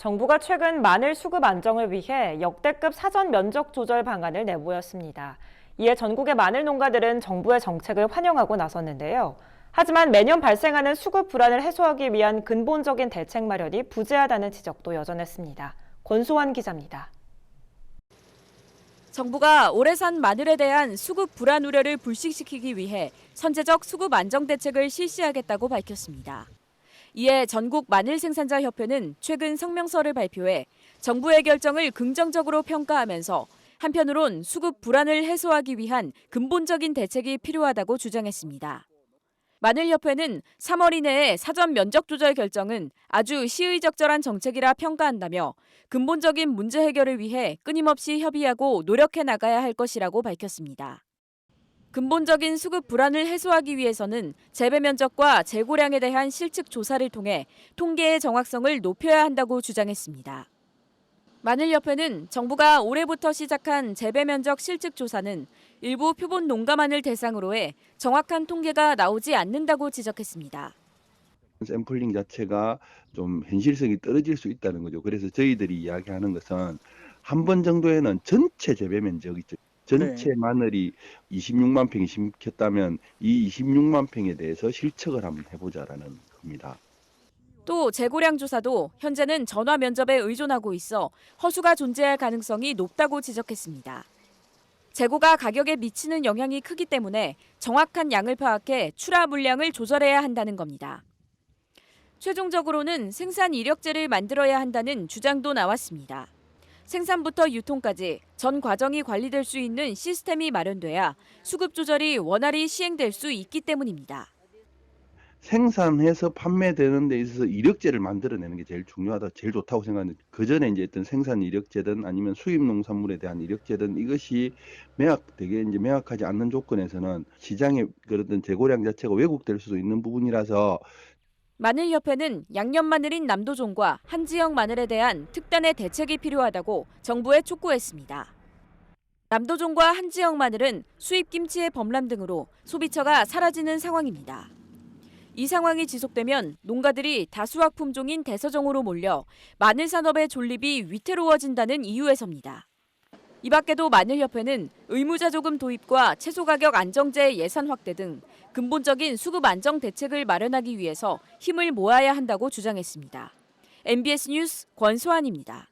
정부가 최근 마늘 수급 안정을 위해 역대급 사전 면적 조절 방안을 내보였습니다. 이에 전국의 마늘 농가들은 정부의 정책을 환영하고 나섰는데요. 하지만 매년 발생하는 수급 불안을 해소하기 위한 근본적인 대책 마련이 부재하다는 지적도 여전했습니다. 권소환 기자입니다. 정부가 올해 산 마늘에 대한 수급 불안 우려를 불식시키기 위해 선제적 수급 안정 대책을 실시하겠다고 밝혔습니다. 이에 전국 마늘 생산자 협회는 최근 성명서를 발표해 정부의 결정을 긍정적으로 평가하면서 한편으론 수급 불안을 해소하기 위한 근본적인 대책이 필요하다고 주장했습니다. 마늘협회는 3월 이내에 사전 면적 조절 결정은 아주 시의적절한 정책이라 평가한다며 근본적인 문제 해결을 위해 끊임없이 협의하고 노력해 나가야 할 것이라고 밝혔습니다. 근본적인 수급 불안을 해소하기 위해서는 재배 면적과 재고량에 대한 실측 조사를 통해 통계의 정확성을 높여야 한다고 주장했습니다. 마늘협회는 정부가 올해부터 시작한 재배 면적 실측 조사는 일부 표본 농가만을 대상으로 해 정확한 통계가 나오지 않는다고 지적했습니다. 샘플링 자체가 좀 현실성이 떨어질 수 있다는 거죠. 그래서 저희들이 이야기하는 것은 한 번 정도에는 전체 재배 면적 있죠. 전체 마늘이 26만 평이 심겼다면 이 26만 평에 대해서 실측을 한번 해보자라는 겁니다. 또 재고량 조사도 현재는 전화 면접에 의존하고 있어 허수가 존재할 가능성이 높다고 지적했습니다. 재고가 가격에 미치는 영향이 크기 때문에 정확한 양을 파악해 출하 물량을 조절해야 한다는 겁니다. 최종적으로는 생산 이력제를 만들어야 한다는 주장도 나왔습니다. 생산부터 유통까지 전 과정이 관리될 수 있는 시스템이 마련돼야 수급 조절이 원활히 시행될 수 있기 때문입니다. 생산해서 판매되는 데 있어서 이력제를 만들어내는 게 제일 중요하다, 제일 좋다고 생각하는데 그 전에 이제 어떤 생산 이력제든 아니면 수입 농산물에 대한 이력제든 이것이 되게 이제 명확하지 않는 조건에서는 시장의 그런 재고량 자체가 왜곡될 수도 있는 부분이라서 마늘협회는 양념 마늘인 남도종과 한지역 마늘에 대한 특단의 대책이 필요하다고 정부에 촉구했습니다. 남도종과 한지역 마늘은 수입 김치의 범람 등으로 소비처가 사라지는 상황입니다. 이 상황이 지속되면 농가들이 다수학 품종인 대서종으로 몰려 마늘 산업의 존립이 위태로워진다는 이유에서입니다. 이 밖에도 마늘협회는 의무자 조금 도입과 채소 가격 안정제 예산 확대 등 근본적인 수급 안정 대책을 마련하기 위해서 힘을 모아야 한다고 주장했습니다. MBS 뉴스 권소환입니다.